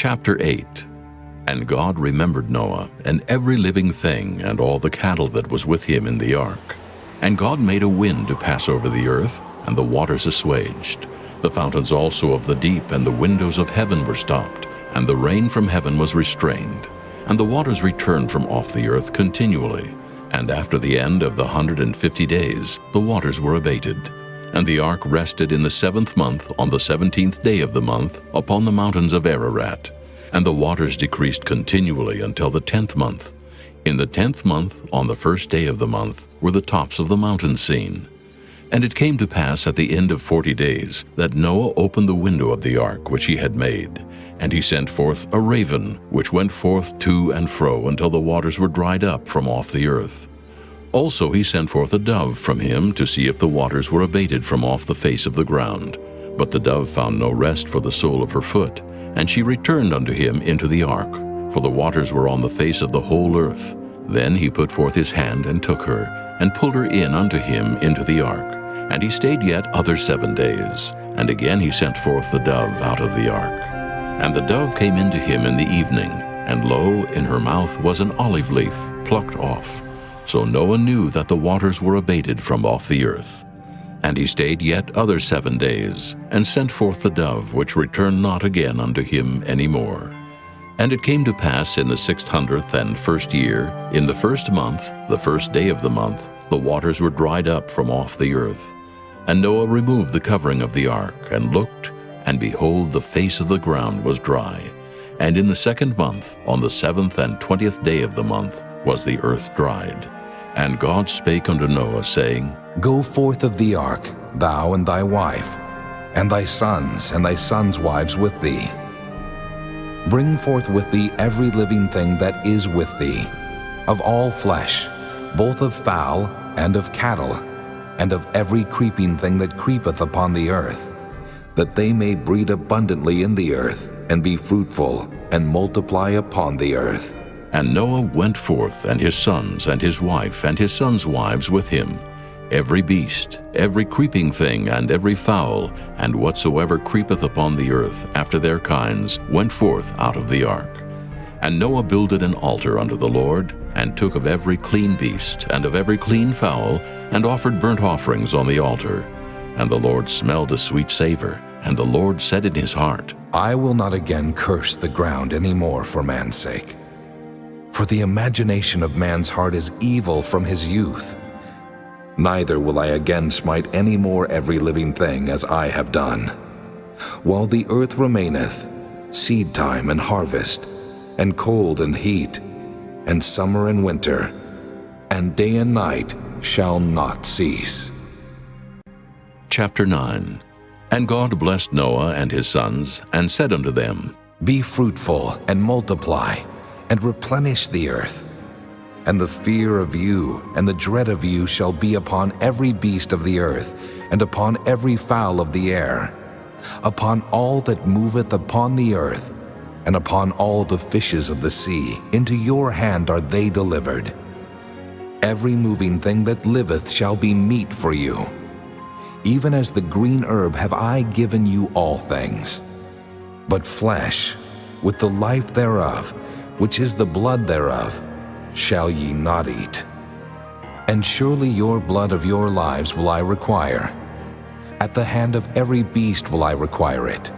Chapter 8. And God remembered Noah, and every living thing, and all the cattle that was with him in the ark. And God made a wind to pass over the earth, and the waters assuaged. The fountains also of the deep and the windows of heaven were stopped, and the rain from heaven was restrained. And the waters returned from off the earth continually. And after the end of the 150 days, the waters were abated. And the ark rested in the 7th month, on the 17th day of the month, upon the mountains of Ararat. And the waters decreased continually until the 10th month. In the 10th month, on the 1st day of the month, were the tops of the mountains seen. And it came to pass at the end of 40 days that Noah opened the window of the ark which he had made. And he sent forth a raven, which went forth to and fro until the waters were dried up from off the earth. Also he sent forth a dove from him to see if the waters were abated from off the face of the ground. But the dove found no rest for the sole of her foot, and she returned unto him into the ark, for the waters were on the face of the whole earth. Then he put forth his hand and took her, and pulled her in unto him into the ark. And he stayed yet other 7 days, and again he sent forth the dove out of the ark. And the dove came into him in the evening, and lo, in her mouth was an olive leaf plucked off. So Noah knew that the waters were abated from off the earth. And he stayed yet other 7 days, and sent forth the dove, which returned not again unto him any more. And it came to pass in the 601st year, in the 1st month, the 1st day of the month, the waters were dried up from off the earth. And Noah removed the covering of the ark, and looked, and behold, the face of the ground was dry. And in the 2nd month, on the 7th and 20th day of the month, was the earth dried. And God spake unto Noah, saying, Go forth of the ark, thou and thy wife, and thy sons wives with thee. Bring forth with thee every living thing that is with thee, of all flesh, both of fowl and of cattle, and of every creeping thing that creepeth upon the earth, that they may breed abundantly in the earth, and be fruitful, and multiply upon the earth. And Noah went forth, and his wife, and his sons' wives with him. Every beast, every creeping thing, and every fowl, and whatsoever creepeth upon the earth after their kinds, went forth out of the ark. And Noah builded an altar unto the Lord, and took of every clean beast, and of every clean fowl, and offered burnt offerings on the altar. And the Lord smelled a sweet savor, and the Lord said in his heart, I will not again curse the ground any more for man's sake. For the imagination of man's heart is evil from his youth. Neither will I again smite any more every living thing as I have done. While the earth remaineth, seed time and harvest, and cold and heat, and summer and winter, and day and night shall not cease. Chapter 9. And God blessed Noah and his sons, and said unto them, Be fruitful and multiply, and replenish the earth. And the fear of you and the dread of you shall be upon every beast of the earth, and upon every fowl of the air, upon all that moveth upon the earth, and upon all the fishes of the sea. Into your hand are they delivered. Every moving thing that liveth shall be meat for you. Even as the green herb have I given you all things. But flesh, with the life thereof, which is the blood thereof, shall ye not eat. And surely your blood of your lives will I require. At the hand of every beast will I require it,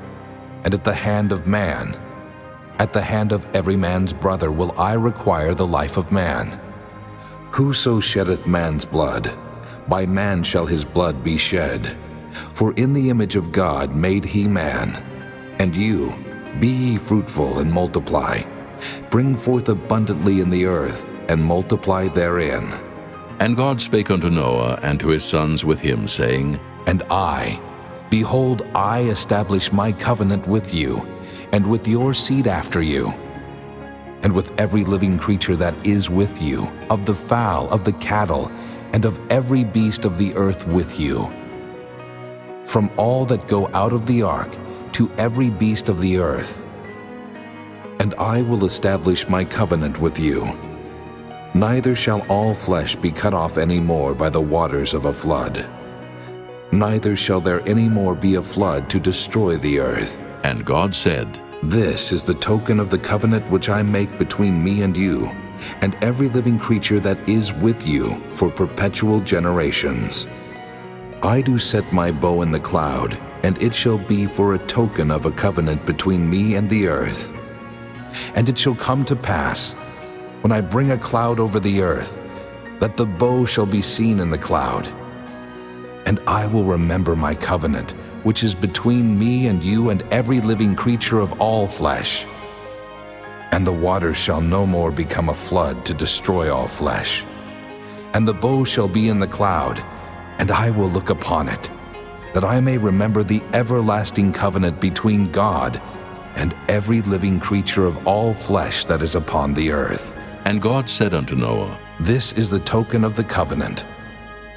and at the hand of man, at the hand of every man's brother will I require the life of man. Whoso sheddeth man's blood, by man shall his blood be shed. For in the image of God made he man. And you, be ye fruitful and multiply. Bring forth abundantly in the earth, and multiply therein. And God spake unto Noah and to his sons with him, saying, And I, behold, I establish my covenant with you, and with your seed after you, and with every living creature that is with you, of the fowl, of the cattle, and of every beast of the earth with you. From all that go out of the ark, to every beast of the earth. And I will establish my covenant with you. Neither shall all flesh be cut off any more by the waters of a flood. Neither shall there any more be a flood to destroy the earth. And God said, This is the token of the covenant which I make between me and you, and every living creature that is with you for perpetual generations. I do set my bow in the cloud, and it shall be for a token of a covenant between me and the earth. And it shall come to pass, when I bring a cloud over the earth, that the bow shall be seen in the cloud. And I will remember my covenant, which is between me and you and every living creature of all flesh. And the waters shall no more become a flood to destroy all flesh. And the bow shall be in the cloud, and I will look upon it, that I may remember the everlasting covenant between God and every living creature of all flesh that is upon the earth. And God said unto Noah, This is the token of the covenant,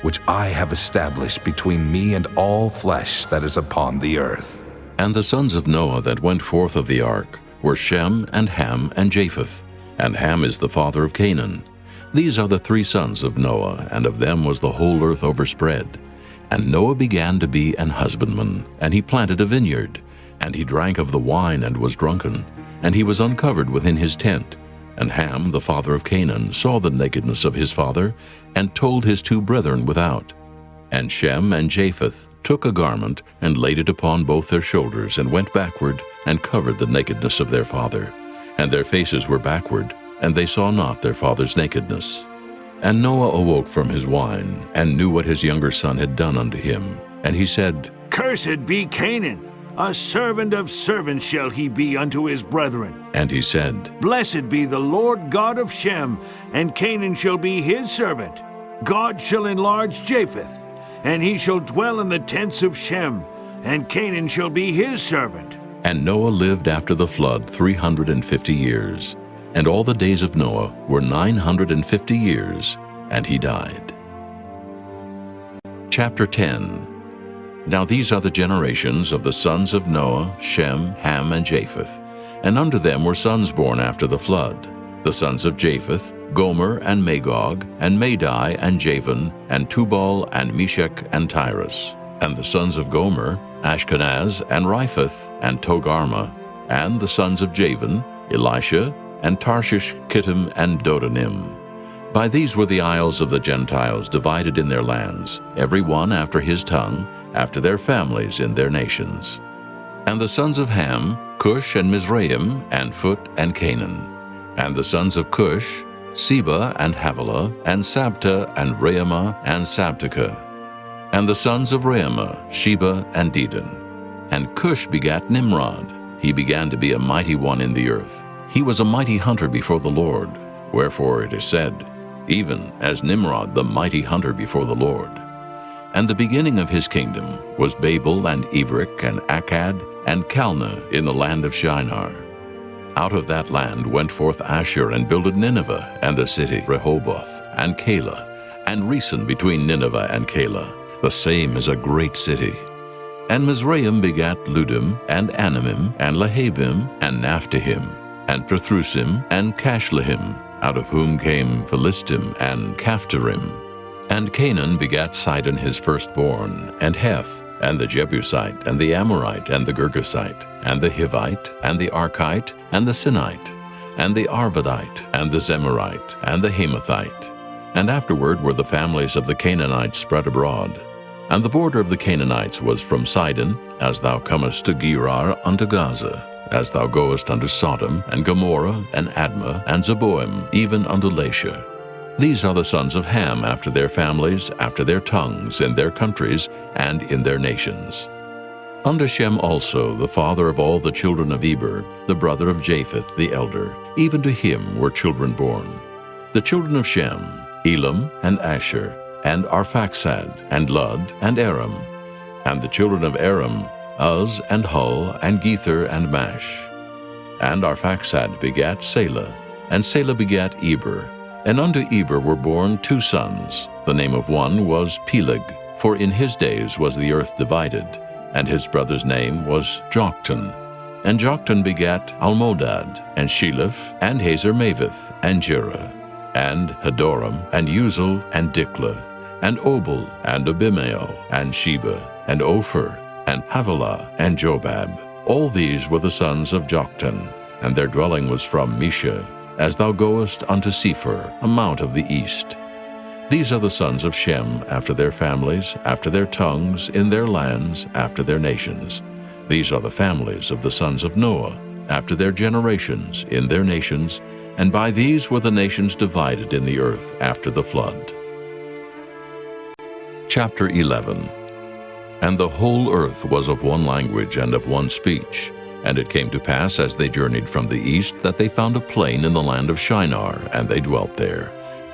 which I have established between me and all flesh that is upon the earth. And the sons of Noah that went forth of the ark were Shem and Ham and Japheth. And Ham is the father of Canaan. These are the three sons of Noah, and of them was the whole earth overspread. And Noah began to be an husbandman, and he planted a vineyard. And he drank of the wine and was drunken, and he was uncovered within his tent. And Ham, the father of Canaan, saw the nakedness of his father, and told his two brethren without. And Shem and Japheth took a garment, and laid it upon both their shoulders, and went backward, and covered the nakedness of their father. And their faces were backward, and they saw not their father's nakedness. And Noah awoke from his wine, and knew what his younger son had done unto him. And he said, Cursed be Canaan, a servant of servants shall he be unto his brethren. And he said, Blessed be the Lord God of Shem, and Canaan shall be his servant. God shall enlarge Japheth, and he shall dwell in the tents of Shem, and Canaan shall be his servant. And Noah lived after the flood 350 years. And all the days of Noah were 950 years, and he died. Chapter 10. Now these are the generations of the sons of Noah, Shem, Ham, and Japheth. And unto them were sons born after the flood. The sons of Japheth, Gomer, and Magog, and Madai, and Javan, and Tubal, and Meshech, and Tyrus. And the sons of Gomer, Ashkenaz, and Riphath, and Togarmah. And the sons of Javan, Elisha, and Tarshish, Kittim, and Dodanim. By these were the isles of the Gentiles divided in their lands, every one after his tongue, after their families in their nations. And the sons of Ham, Cush, and Mizraim, and Phut, and Canaan. And the sons of Cush, Seba, and Havilah, and Sabta, and Reumah, and Sabteka. And the sons of Reumah, Sheba, and Dedan. And Cush begat Nimrod. He began to be a mighty one in the earth. He was a mighty hunter before the Lord. Wherefore it is said, even as Nimrod the mighty hunter before the Lord. And the beginning of his kingdom was Babel, and Erech, and Akkad, and Calneh in the land of Shinar. Out of that land went forth Asher, and builded Nineveh, and the city Rehoboth, and Calah, and Resen between Nineveh and Calah. The same is a great city. And Mizraim begat Ludim, and Anamim, and Lehabim, and Naphtahim, and Pathrusim, and Cashlehim, out of whom came Philistim, and Caphtorim. And Canaan begat Sidon his firstborn, and Heth, and the Jebusite, and the Amorite, and the Girgasite, and the Hivite, and the Archite, and the Sinite, and the Arvadite, and the Zemarite, and the Hamathite. And afterward were the families of the Canaanites spread abroad. And the border of the Canaanites was from Sidon, as thou comest to Gerar unto Gaza, as thou goest unto Sodom, and Gomorrah, and Admah, and Zeboim, even unto Lasha. These are the sons of Ham after their families, after their tongues, in their countries, and in their nations. Unto Shem also, the father of all the children of Eber, the brother of Japheth the elder, even to him were children born. The children of Shem, Elam, and Asher, and Arphaxad, and Lud, and Aram. And the children of Aram, Uz, and Hul, and Gether, and Mash. And Arphaxad begat Salah, and Salah begat Eber. And unto Eber were born two sons. The name of one was Peleg, for in his days was the earth divided, and his brother's name was Joktan. And Joktan begat Almodad, and Sheleph, and Hazarmaveth, and Jerah, and Hadoram, and Uzal, and Diklah, and Obal, and Abimael, and Sheba, and Ophir, and Havilah, and Jobab. All these were the sons of Joktan, and their dwelling was from Mesha, as thou goest unto Sephir, a mount of the east. These are the sons of Shem, after their families, after their tongues, in their lands, after their nations. These are the families of the sons of Noah, after their generations, in their nations, and by these were the nations divided in the earth after the flood. Chapter 11. And the whole earth was of one language and of one speech. And it came to pass, as they journeyed from the east, that they found a plain in the land of Shinar, and they dwelt there.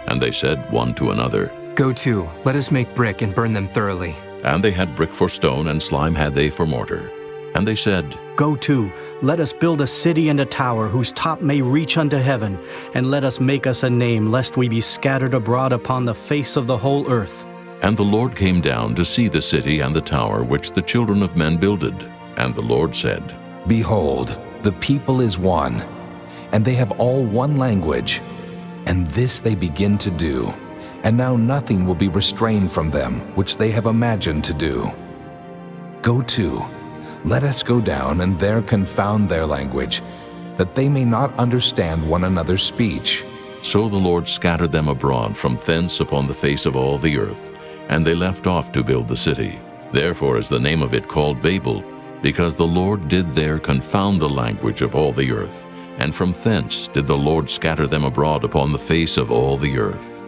And they said one to another, Go to, let us make brick and burn them thoroughly. And they had brick for stone, and slime had they for mortar. And they said, Go to, let us build a city and a tower, whose top may reach unto heaven, and let us make us a name, lest we be scattered abroad upon the face of the whole earth. And the Lord came down to see the city and the tower which the children of men builded. And the Lord said, Behold, the people is one, and they have all one language. And this they begin to do, and now nothing will be restrained from them, which they have imagined to do. Go to, let us go down and there confound their language, that they may not understand one another's speech. So the Lord scattered them abroad from thence upon the face of all the earth, and they left off to build the city. Therefore is the name of it called Babel, because the Lord did there confound the language of all the earth, and from thence did the Lord scatter them abroad upon the face of all the earth.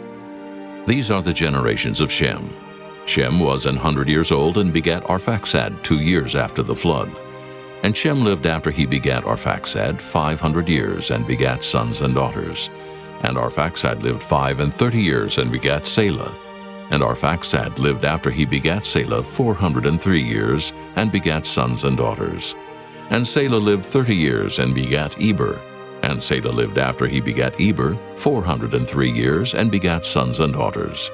These are the generations of Shem. Shem was 100 years old and begat Arphaxad 2 years after the flood. And Shem lived after he begat Arphaxad 500 years, and begat sons and daughters. And Arphaxad lived 35 years, and begat Salah. And Arphaxad lived after he begat Salah 403 years, and begat sons and daughters. And Salah lived 30 years, and begat Eber. And Salah lived after he begat Eber 403 years, and begat sons and daughters.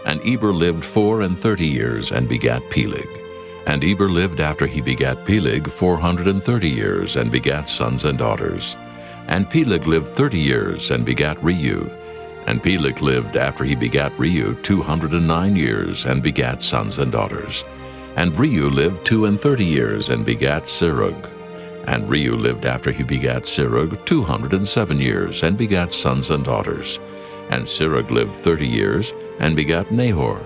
And Eber lived 34 years, and begat Peleg. And Eber lived after he begat Peleg 430 years, and begat sons and daughters. And Peleg lived 30 years, and begat Reu. And Peleg lived after he begat Reu 209 years, and begat sons and daughters. And Reu lived 32 years, and begat Serug. And Reu lived after he begat Serug 207 years, and begat sons and daughters. And Serug lived 30 years, and begat Nahor.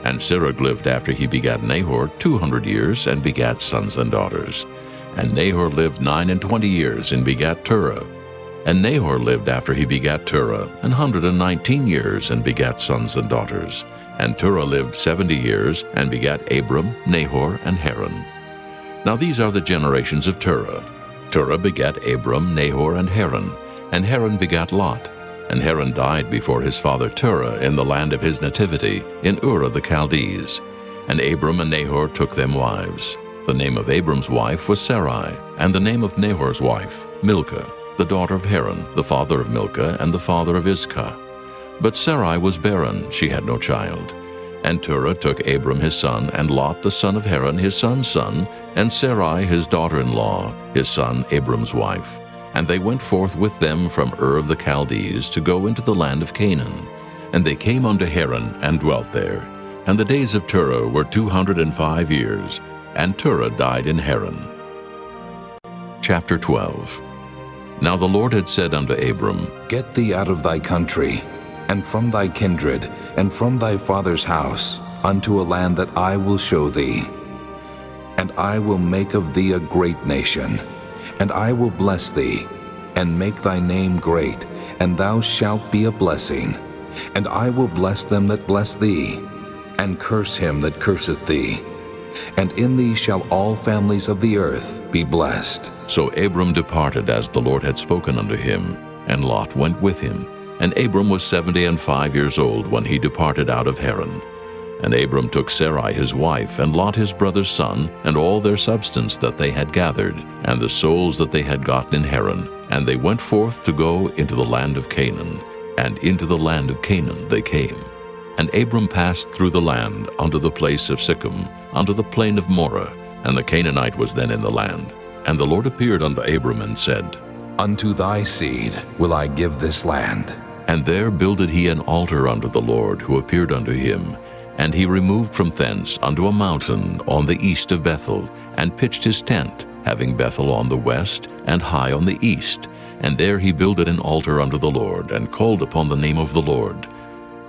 And Serug lived after he begat Nahor 200 years, and begat sons and daughters. And Nahor lived 29 years, and begat Terah. And Nahor lived after he begat Terah 119 years, and begat sons and daughters. And Terah lived 70 years, and begat Abram, Nahor, and Haran. Now these are the generations of Terah. Terah begat Abram, Nahor, and Haran. And Haran begat Lot. And Haran died before his father Terah in the land of his nativity, in Ur of the Chaldees. And Abram and Nahor took them wives. The name of Abram's wife was Sarai, and the name of Nahor's wife, Milcah, the daughter of Haran, the father of Milcah, and the father of Iscah. But Sarai was barren, she had no child. And Terah took Abram his son, and Lot the son of Haran his son's son, and Sarai his daughter-in-law, his son Abram's wife. And they went forth with them from Ur of the Chaldees to go into the land of Canaan. And they came unto Haran, and dwelt there. And the days of Terah were 205 years, and Terah died in Haran. Chapter 12. Now the Lord had said unto Abram, Get thee out of thy country, and from thy kindred, and from thy father's house, unto a land that I will show thee. And I will make of thee a great nation, and I will bless thee, and make thy name great, and thou shalt be a blessing. And I will bless them that bless thee, and curse him that curseth thee. And in thee shall all families of the earth be blessed. So Abram departed as the Lord had spoken unto him, and Lot went with him. And Abram was 75 years old when he departed out of Haran. And Abram took Sarai his wife, and Lot his brother's son, and all their substance that they had gathered, and the souls that they had gotten in Haran. And they went forth to go into the land of Canaan. And into the land of Canaan they came. And Abram passed through the land unto the place of Sichem, unto the plain of Moreh, and the Canaanite was then in the land. And the Lord appeared unto Abram and said, Unto thy seed will I give this land. And there builded he an altar unto the Lord, who appeared unto him. And he removed from thence unto a mountain on the east of Bethel, and pitched his tent, having Bethel on the west and Hai on the east. And there he builded an altar unto the Lord, and called upon the name of the Lord.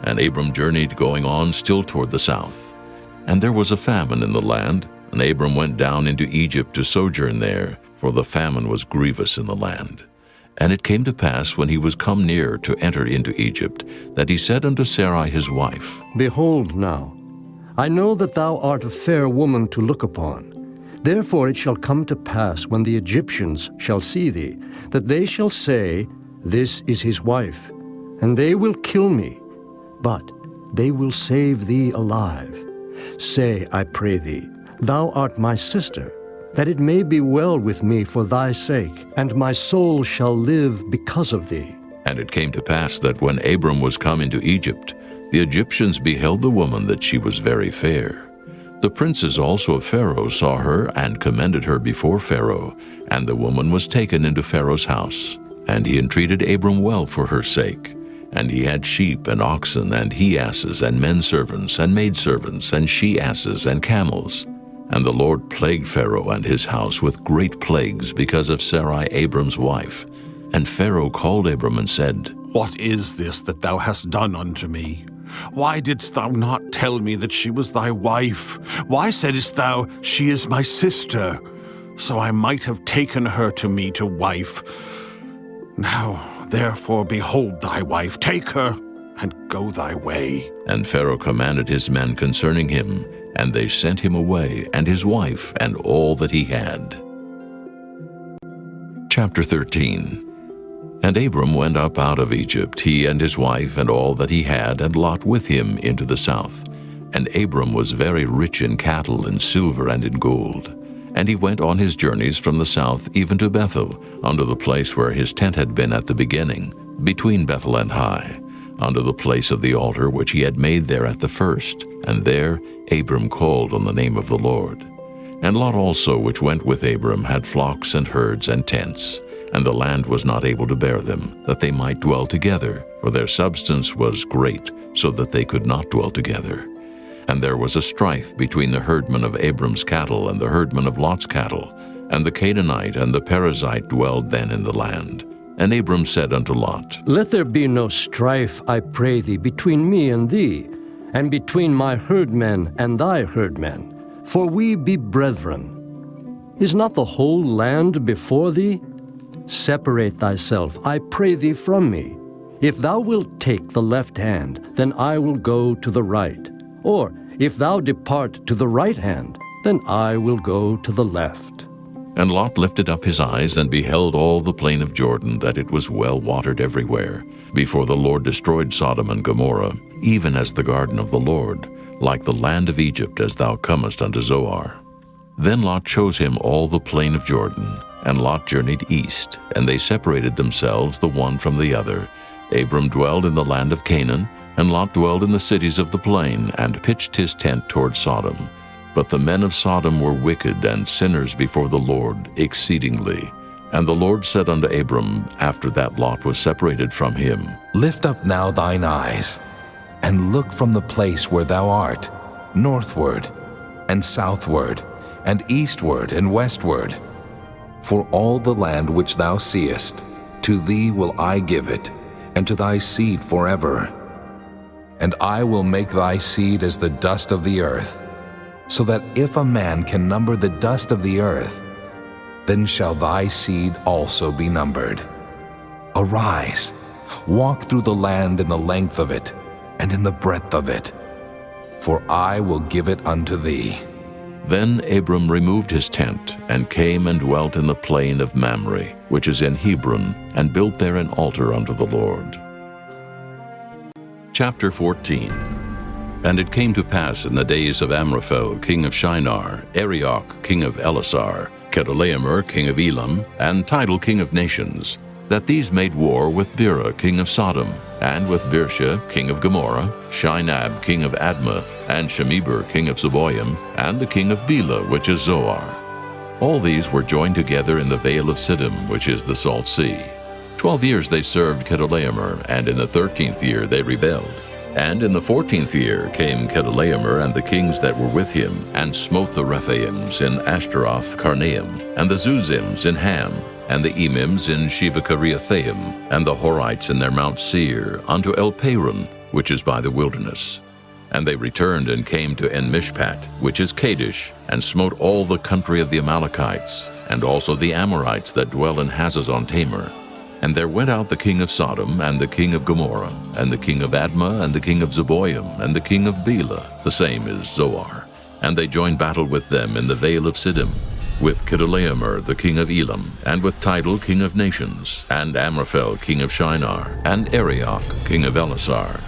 And Abram journeyed, going on still toward the south. And there was a famine in the land, and Abram went down into Egypt to sojourn there, for the famine was grievous in the land. And it came to pass, when he was come near to enter into Egypt, that he said unto Sarai his wife, Behold now, I know that thou art a fair woman to look upon. Therefore it shall come to pass, when the Egyptians shall see thee, that they shall say, This is his wife, and they will kill me, but they will save thee alive. Say, I pray thee, Thou art my sister, that it may be well with me for thy sake, and my soul shall live because of thee. And it came to pass that when Abram was come into Egypt, the Egyptians beheld the woman that she was very fair. The princes also of Pharaoh saw her, and commended her before Pharaoh, and the woman was taken into Pharaoh's house. And he entreated Abram well for her sake. And he had sheep and oxen, and he-asses, and men-servants, and maidservants, and she-asses, and camels. And the Lord plagued Pharaoh and his house with great plagues because of Sarai Abram's wife. And Pharaoh called Abram and said, What is this that thou hast done unto me? Why didst thou not tell me that she was thy wife? Why saidst thou, She is my sister? So I might have taken her to me to wife. Now, therefore, behold thy wife, take her, and go thy way. And Pharaoh commanded his men concerning him, and they sent him away, and his wife, and all that he had. Chapter 13. And Abram went up out of Egypt, he and his wife, and all that he had, and Lot with him, into the south. And Abram was very rich in cattle, in silver, and in gold. And he went on his journeys from the south even to Bethel, unto the place where his tent had been at the beginning, between Bethel and Hai, unto the place of the altar which he had made there at the first. And there Abram called on the name of the Lord. And Lot also, which went with Abram, had flocks and herds and tents. And the land was not able to bear them, that they might dwell together, for their substance was great, so that they could not dwell together. And there was a strife between the herdmen of Abram's cattle and the herdmen of Lot's cattle. And the Canaanite and the Perizzite dwelled then in the land. And Abram said unto Lot, Let there be no strife, I pray thee, between me and thee, and between my herdmen and thy herdmen, for we be brethren. Is not the whole land before thee? Separate thyself, I pray thee, from me. If thou wilt take the left hand, then I will go to the right. Or if thou depart to the right hand, then I will go to the left. And Lot lifted up his eyes, and beheld all the plain of Jordan, that it was well watered everywhere, before the Lord destroyed Sodom and Gomorrah, even as the garden of the Lord, like the land of Egypt, as thou comest unto Zoar. Then Lot chose him all the plain of Jordan, and Lot journeyed east, and they separated themselves the one from the other. Abram dwelled in the land of Canaan, and Lot dwelled in the cities of the plain, and pitched his tent toward Sodom. But the men of Sodom were wicked and sinners before the Lord exceedingly. And the Lord said unto Abram, after that Lot was separated from him, Lift up now thine eyes, and look from the place where thou art, northward, and southward, and eastward, and westward. For all the land which thou seest, to thee will I give it, and to thy seed forever. And I will make thy seed as the dust of the earth, so that if a man can number the dust of the earth, then shall thy seed also be numbered. Arise, walk through the land in the length of it, and in the breadth of it, for I will give it unto thee. Then Abram removed his tent, and came and dwelt in the plain of Mamre, which is in Hebron, and built there an altar unto the Lord. Chapter 14. And it came to pass in the days of Amraphel, king of Shinar, Arioch, king of Elasar, Chedorlaomer, king of Elam, and Tidal, king of nations, that these made war with Bera, king of Sodom, and with Birsha, king of Gomorrah, Shinab, king of Admah, and Shemeber, king of Zeboim, and the king of Bela, which is Zoar. All these were joined together in the vale of Siddim, which is the Salt Sea. 12 years they served Chedorlaomer, and in the 13th year they rebelled. And in the 14th year came Chedorlaomer and the kings that were with him, and smote the Rephaims in Ashtaroth Karnaim, and the Zuzims in Ham, and the Emims in Sheva-Kiriathaim, and the Horites in their Mount Seir, unto El-Paran, which is by the wilderness. And they returned and came to En-Mishpat, which is Kadesh, and smote all the country of the Amalekites, and also the Amorites that dwell in Hazazon-Tamar. And there went out the king of Sodom, and the king of Gomorrah, and the king of Admah, and the king of Zeboim, and the king of Bela, the same is Zoar. And they joined battle with them in the vale of Siddim, with Chedorlaomer the king of Elam, and with Tidal king of nations, and Amraphel king of Shinar, and Arioch king of Elasar,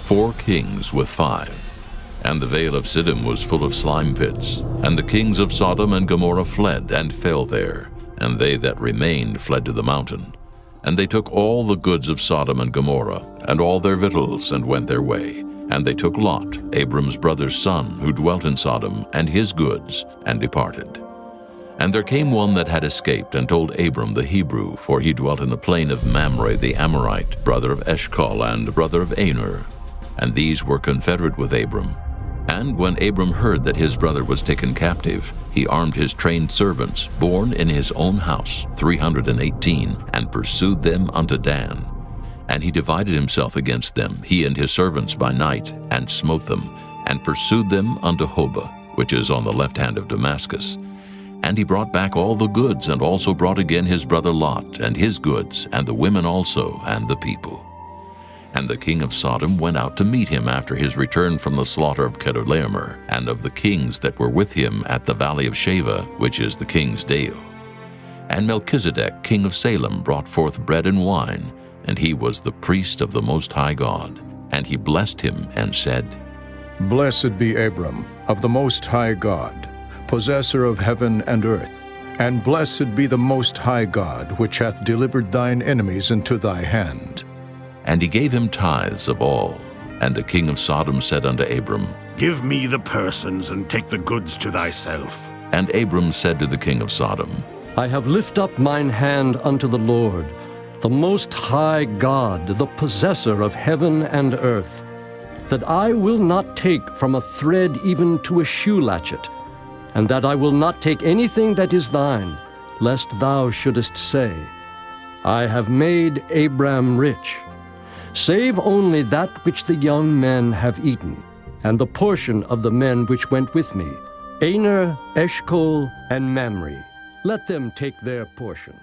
4 kings with 5. And the vale of Siddim was full of slime pits, and the kings of Sodom and Gomorrah fled and fell there, and they that remained fled to the mountain. And they took all the goods of Sodom and Gomorrah, and all their victuals, and went their way. And they took Lot, Abram's brother's son, who dwelt in Sodom, and his goods, and departed. And there came one that had escaped, and told Abram the Hebrew, for he dwelt in the plain of Mamre the Amorite, brother of Eshcol, and brother of Aner. And these were confederate with Abram. And when Abram heard that his brother was taken captive, he armed his trained servants, born in his own house, 318, and pursued them unto Dan. And he divided himself against them, he and his servants by night, and smote them, and pursued them unto Hobah, which is on the left hand of Damascus. And he brought back all the goods, and also brought again his brother Lot, and his goods, and the women also, and the people. And the king of Sodom went out to meet him after his return from the slaughter of Chedorlaomer, and of the kings that were with him at the valley of Sheva, which is the king's dale. And Melchizedek king of Salem brought forth bread and wine, and he was the priest of the Most High God. And he blessed him and said, Blessed be Abram, of the Most High God, possessor of heaven and earth, and blessed be the Most High God, which hath delivered thine enemies into thy hand. And he gave him tithes of all. And the king of Sodom said unto Abram, Give me the persons, and take the goods to thyself. And Abram said to the king of Sodom, I have lift up mine hand unto the Lord, the Most High God, the possessor of heaven and earth, that I will not take from a thread even to a shoe latchet, and that I will not take anything that is thine, lest thou shouldest say, I have made Abram rich, save only that which the young men have eaten, and the portion of the men which went with me, Aner, Eshcol, and Mamre. Let them take their portion.